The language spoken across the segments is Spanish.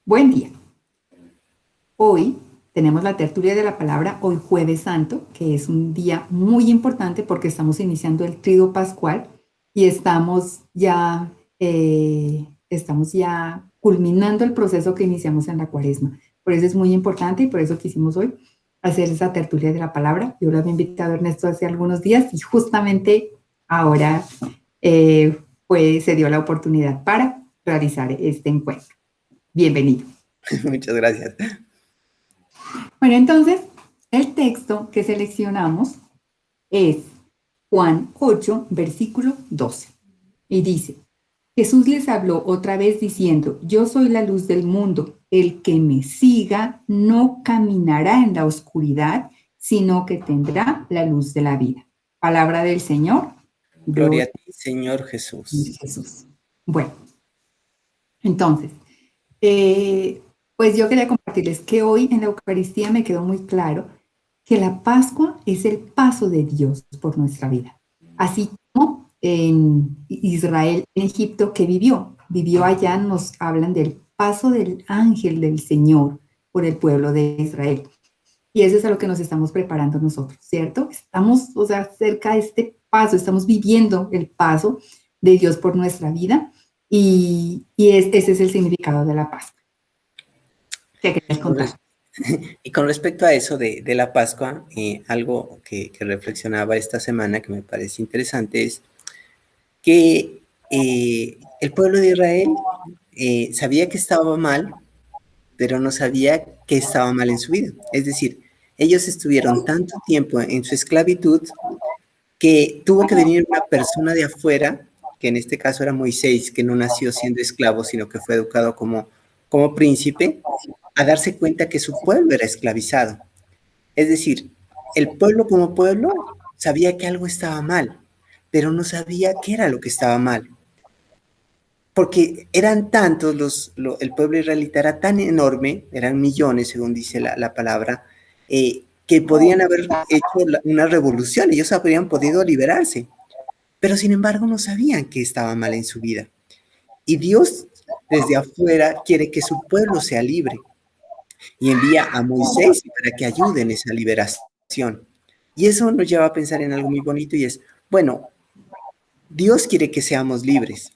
Buen día. Hoy tenemos la tertulia de la palabra, hoy Jueves Santo, que es un día muy importante porque estamos iniciando el Triduo Pascual y estamos ya culminando el proceso que iniciamos en la Cuaresma. Por eso es muy importante y por eso quisimos hoy hacer esa tertulia de la palabra. Yo lo había invitado a Ernesto hace algunos días y justamente ahora se dio la oportunidad para realizar este encuentro. Bienvenido. Muchas gracias. Bueno, entonces, el texto que seleccionamos es Juan 8, versículo 12. Y dice, Jesús les habló otra vez diciendo, yo soy la luz del mundo, el que me siga no caminará en la oscuridad, sino que tendrá la luz de la vida. Palabra del Señor. Gloria a ti, Señor Jesús. Jesús. Bueno, entonces, pues yo quería compartirles que hoy en la Eucaristía me quedó muy claro que la Pascua es el paso de Dios por nuestra vida. Así como en Israel, en Egipto, que vivió allá, nos hablan del paso del ángel del Señor por el pueblo de Israel. Y eso es a lo que nos estamos preparando nosotros, ¿cierto? Estamos, cerca de este paso, estamos viviendo el paso de Dios por nuestra vida ese es el significado de la Pascua. ¿Qué querías contar? Y con respecto a eso de la Pascua, algo que reflexionaba esta semana que me parece interesante es que el pueblo de Israel sabía que estaba mal, pero no sabía que estaba mal en su vida. Es decir, ellos estuvieron tanto tiempo en su esclavitud que tuvo que venir una persona de afuera, que en este caso era Moisés, que no nació siendo esclavo, sino que fue educado como príncipe, a darse cuenta que su pueblo era esclavizado. Es decir, el pueblo como pueblo sabía que algo estaba mal, pero no sabía qué era lo que estaba mal. Porque eran tantos, el pueblo israelita era tan enorme, eran millones, según dice la palabra, que podían haber hecho una revolución, ellos habrían podido liberarse, pero sin embargo no sabían que estaba mal en su vida. Y Dios desde afuera quiere que su pueblo sea libre y envía a Moisés para que ayude en esa liberación. Y eso nos lleva a pensar en algo muy bonito y es, bueno, Dios quiere que seamos libres,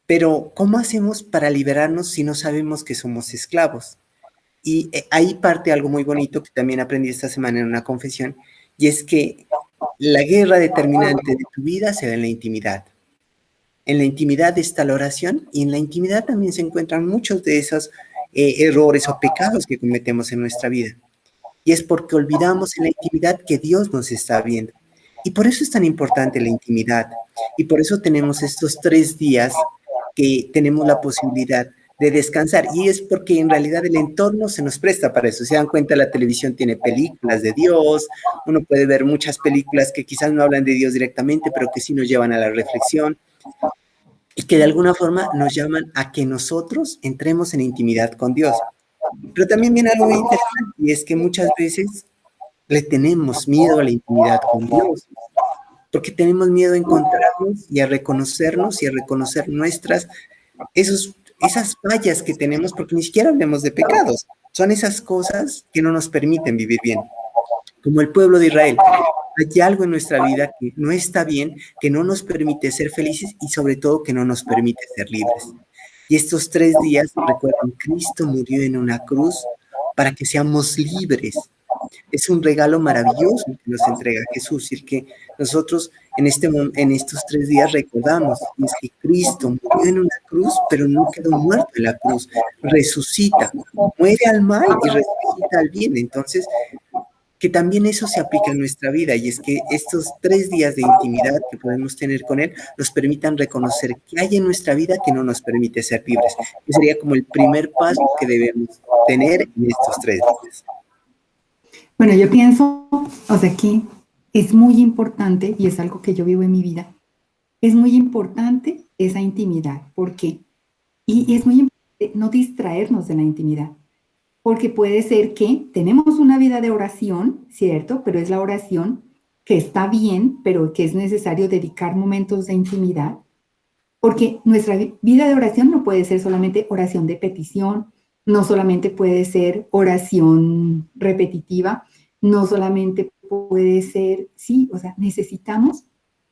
pero ¿cómo hacemos para liberarnos si no sabemos que somos esclavos? Y ahí parte algo muy bonito que también aprendí esta semana en una confesión, y es que la guerra determinante de tu vida se da en la intimidad. En la intimidad está la oración y en la intimidad también se encuentran muchos de esos errores o pecados que cometemos en nuestra vida. Y es porque olvidamos en la intimidad que Dios nos está viendo. Y por eso es tan importante la intimidad. Y por eso tenemos estos 3 días que tenemos la posibilidad de descansar. Y es porque en realidad el entorno se nos presta para eso. Se dan cuenta, la televisión tiene películas de Dios. Uno puede ver muchas películas que quizás no hablan de Dios directamente, pero que sí nos llevan a la reflexión. Y que de alguna forma nos llaman a que nosotros entremos en intimidad con Dios. Pero también viene algo muy interesante, y es que muchas veces le tenemos miedo a la intimidad con Dios, porque tenemos miedo a encontrarnos y a reconocernos y a reconocer esas fallas que tenemos, porque ni siquiera hablemos de pecados, son esas cosas que no nos permiten vivir bien, como el pueblo de Israel. Hay algo en nuestra vida que no está bien, que no nos permite ser felices y sobre todo que no nos permite ser libres. Y estos 3 días, recuerden, Cristo murió en una cruz para que seamos libres. Es un regalo maravilloso que nos entrega Jesús, y el que nosotros en estos 3 días recordamos, es que Cristo murió en una cruz, pero no quedó muerto en la cruz, resucita, muere al mal y resucita al bien. Entonces, que también eso se aplica en nuestra vida, y es que estos 3 días de intimidad que podemos tener con Él nos permitan reconocer qué hay en nuestra vida que no nos permite ser libres. Que sería como el primer paso que debemos tener en estos 3 días. Bueno, yo pienso, que es muy importante, y es algo que yo vivo en mi vida, es muy importante esa intimidad. ¿Por qué? Y es muy importante no distraernos de la intimidad, porque puede ser que tenemos una vida de oración, ¿cierto? Pero es la oración que está bien, pero que es necesario dedicar momentos de intimidad, porque nuestra vida de oración no puede ser solamente oración de petición, no solamente puede ser oración repetitiva, no solamente puede ser, sí, o sea, necesitamos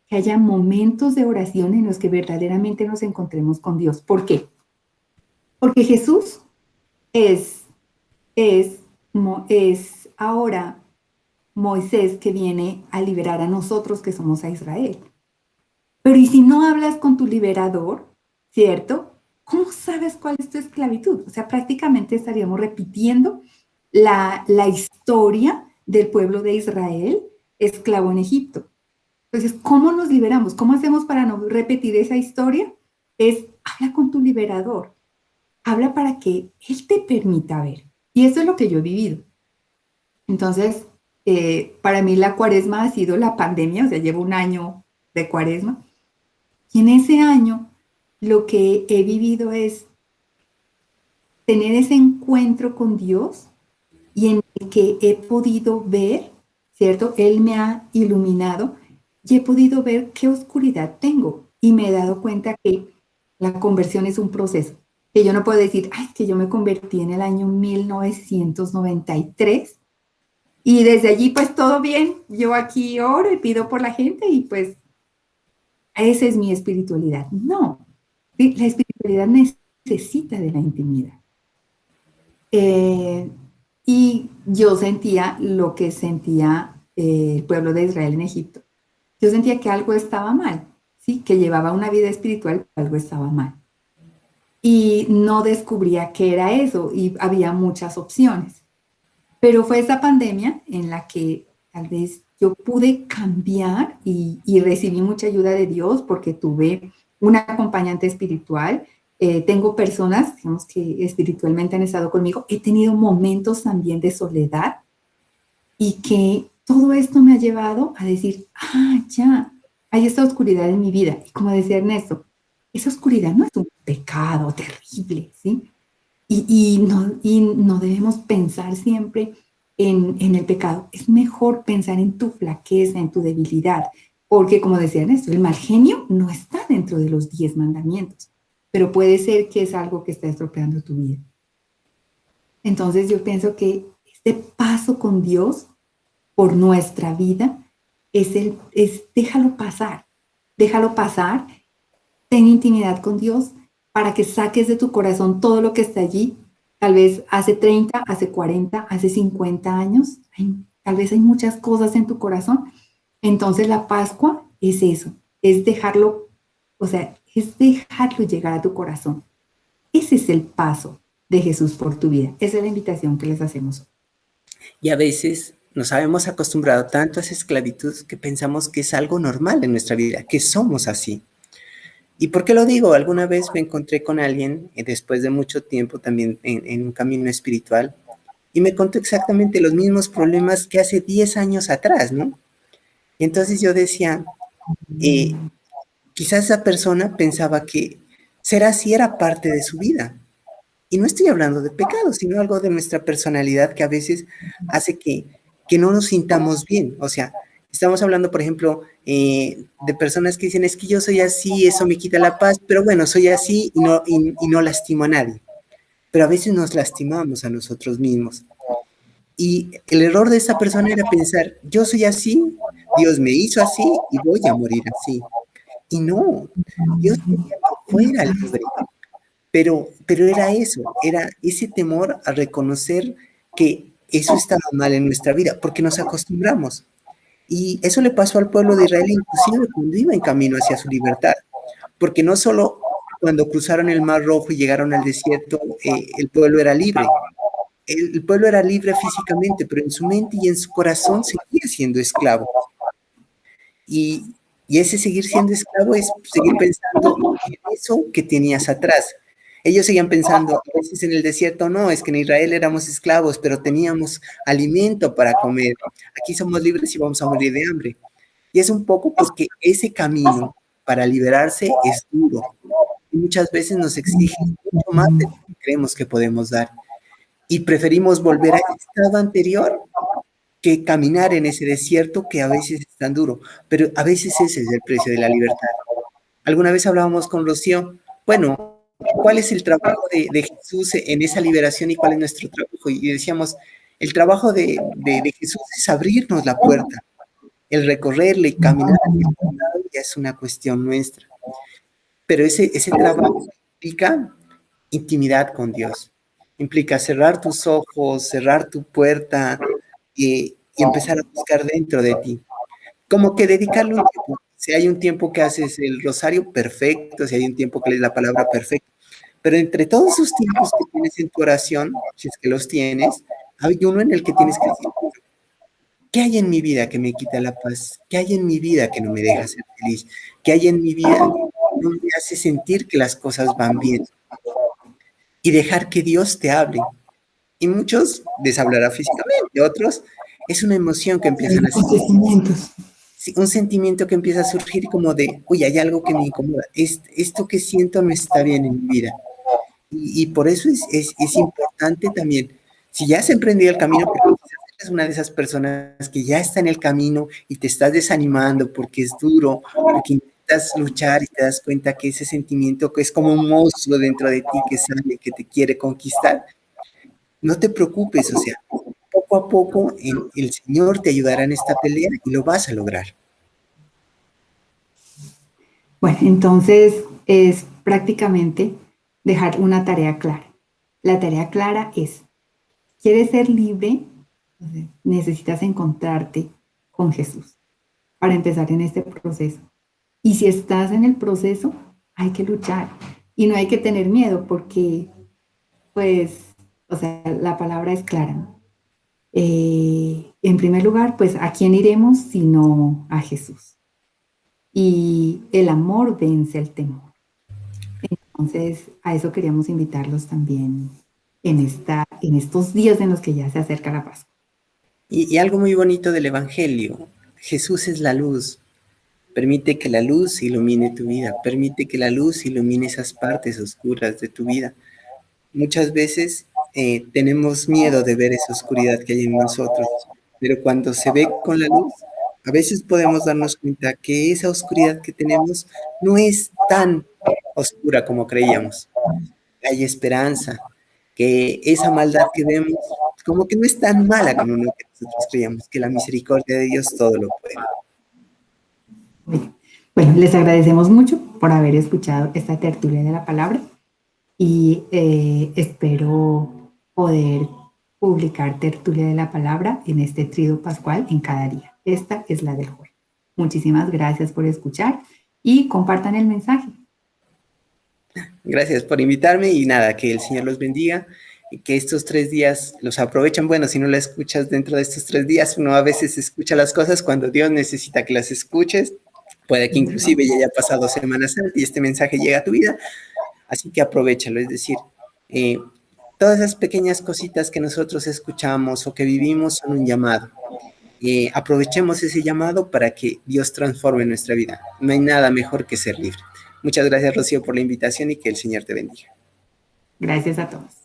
que haya momentos de oración en los que verdaderamente nos encontremos con Dios. ¿Por qué? Porque Jesús es, es, es ahora Moisés que viene a liberar a nosotros que somos a Israel. Pero ¿y si no hablas con tu liberador, cierto? ¿Cómo sabes cuál es tu esclavitud? O sea, prácticamente estaríamos repitiendo la historia del pueblo de Israel esclavo en Egipto. Entonces, ¿cómo nos liberamos? ¿Cómo hacemos para no repetir esa historia? Es habla con tu liberador, habla para que Él te permita ver. Y eso es lo que yo he vivido. Entonces, para mí la cuaresma ha sido la pandemia, o sea, llevo un año de cuaresma. Y en ese año lo que he vivido es tener ese encuentro con Dios y en el que he podido ver, ¿cierto? Él me ha iluminado y he podido ver qué oscuridad tengo. Y me he dado cuenta que la conversión es un proceso. Que yo no puedo decir, ay, que yo me convertí en el año 1993 y desde allí pues todo bien. Yo aquí oro y pido por la gente y pues esa es mi espiritualidad. No, la espiritualidad necesita de la intimidad. Eh, y yo sentía lo que sentía el pueblo de Israel en Egipto. Yo sentía que algo estaba mal, ¿sí? Que llevaba una vida espiritual, algo estaba mal. Y no descubría qué era eso y había muchas opciones. Pero fue esa pandemia en la que tal vez yo pude cambiar y recibí mucha ayuda de Dios porque tuve una acompañante espiritual. Tengo personas, digamos, que espiritualmente han estado conmigo. He tenido momentos también de soledad y que todo esto me ha llevado a decir, ah, ya, hay esta oscuridad en mi vida. Y como decía Ernesto, esa oscuridad no es un pecado terrible, ¿sí? Y no debemos pensar siempre en el pecado. Es mejor pensar en tu flaqueza, en tu debilidad, porque como decía Ernesto, el mal genio no está dentro de los 10 mandamientos, pero puede ser que es algo que está estropeando tu vida. Entonces yo pienso que este paso con Dios por nuestra vida es déjalo pasar, ten intimidad con Dios para que saques de tu corazón todo lo que está allí. Tal vez hace 30, hace 40, hace 50 años, tal vez hay muchas cosas en tu corazón. Entonces la Pascua es eso, es dejarlo, o sea, es dejarlo llegar a tu corazón. Ese es el paso de Jesús por tu vida. Esa es la invitación que les hacemos hoy. Y a veces nos habíamos acostumbrado tanto a esa esclavitud que pensamos que es algo normal en nuestra vida, que somos así. ¿Y por qué lo digo? Alguna vez me encontré con alguien, después de mucho tiempo también en un camino espiritual, y me contó exactamente los mismos problemas que hace 10 años atrás, ¿no? Y entonces yo decía, eh, quizás esa persona pensaba que ser así era parte de su vida. Y no estoy hablando de pecado, sino algo de nuestra personalidad que a veces hace que no nos sintamos bien. O sea, estamos hablando, por ejemplo, de personas que dicen, es que yo soy así, eso me quita la paz, pero bueno, soy así y no lastimo a nadie. Pero a veces nos lastimamos a nosotros mismos. Y el error de esa persona era pensar, yo soy así, Dios me hizo así y voy a morir así. Y no, Dios quería que fuera libre. Pero era eso, era ese temor a reconocer que eso estaba mal en nuestra vida, porque nos acostumbramos. Y eso le pasó al pueblo de Israel, inclusive cuando iba en camino hacia su libertad, porque no solo cuando cruzaron el Mar Rojo y llegaron al desierto, el pueblo era libre. El pueblo era libre físicamente, pero en su mente y en su corazón seguía siendo esclavo. Y ese seguir siendo esclavo es seguir pensando en eso que tenías atrás. Ellos seguían pensando, a veces en el desierto, no, es que en Israel éramos esclavos, pero teníamos alimento para comer. Aquí somos libres y vamos a morir de hambre. Y es un poco porque ese camino para liberarse es duro. Y muchas veces nos exige mucho más de lo que creemos que podemos dar. Y preferimos volver a ese estado anterior que caminar en ese desierto que a veces es tan duro, pero a veces ese es el precio de la libertad. Alguna vez hablábamos con Rocío, bueno, ¿cuál es el trabajo de Jesús en esa liberación y cuál es nuestro trabajo? Y decíamos, el trabajo de Jesús es abrirnos la puerta, el recorrerle y caminar hacia otro lado ya es una cuestión nuestra. Pero ese trabajo implica intimidad con Dios, implica cerrar tus ojos, cerrar tu puerta y empezar a buscar dentro de ti. Como que dedicarle un tiempo. Si hay un tiempo que haces el rosario, perfecto. Si hay un tiempo que lees la palabra, perfecto. Pero entre todos esos tiempos que tienes en tu oración, si es que los tienes, hay uno en el que tienes que decir, ¿qué hay en mi vida que me quita la paz? ¿Qué hay en mi vida que no me deja ser feliz? ¿Qué hay en mi vida que no me hace sentir que las cosas van bien? Y dejar que Dios te hable. Y muchos les hablará físicamente, otros es una emoción que empiezan a sentir. Sí, un sentimiento que empieza a surgir como de, uy, hay algo que me incomoda, esto que siento no está bien en mi vida. Y por eso es importante también, si ya has emprendido el camino, porque quizás eres una de esas personas que ya está en el camino y te estás desanimando porque es duro, porque intentas luchar y te das cuenta que ese sentimiento que es como un monstruo dentro de ti que sale, que te quiere conquistar, no te preocupes, o sea, poco a poco el Señor te ayudará en esta pelea y lo vas a lograr. Bueno, entonces es prácticamente dejar una tarea clara. La tarea clara es, ¿quieres ser libre? Entonces, necesitas encontrarte con Jesús para empezar en este proceso. Y si estás en el proceso, hay que luchar y no hay que tener miedo porque, pues, o sea, la palabra es clara, ¿no? En primer lugar, pues, ¿a quién iremos sino a Jesús? Y el amor vence el temor. Entonces, a eso queríamos invitarlos también en estos días en los que ya se acerca la Pascua. Y algo muy bonito del Evangelio, Jesús es la luz. Permite que la luz ilumine tu vida, permite que la luz ilumine esas partes oscuras de tu vida. Muchas veces tenemos miedo de ver esa oscuridad que hay en nosotros, pero cuando se ve con la luz, a veces podemos darnos cuenta que esa oscuridad que tenemos no es tan oscura como creíamos. Hay esperanza, que esa maldad que vemos como que no es tan mala como lo que nosotros creíamos, que la misericordia de Dios todo lo puede. Bueno, les agradecemos mucho por haber escuchado esta tertulia de la palabra y espero poder publicar tertulia de la palabra en este trido pascual en cada día. Esta es la del jueves. Muchísimas gracias por escuchar y compartan el mensaje. Gracias por invitarme y nada, que el Señor los bendiga y que estos 3 días los aprovechen. Bueno, si no la escuchas dentro de estos 3 días, uno a veces escucha las cosas cuando Dios necesita que las escuches. Puede que inclusive ya haya pasado Semana Santa y este mensaje llega a tu vida, así que aprovéchalo. Es decir, todas esas pequeñas cositas que nosotros escuchamos o que vivimos son un llamado. Aprovechemos ese llamado para que Dios transforme nuestra vida. No hay nada mejor que ser libre. Muchas gracias, Rocío, por la invitación y que el Señor te bendiga. Gracias a todos.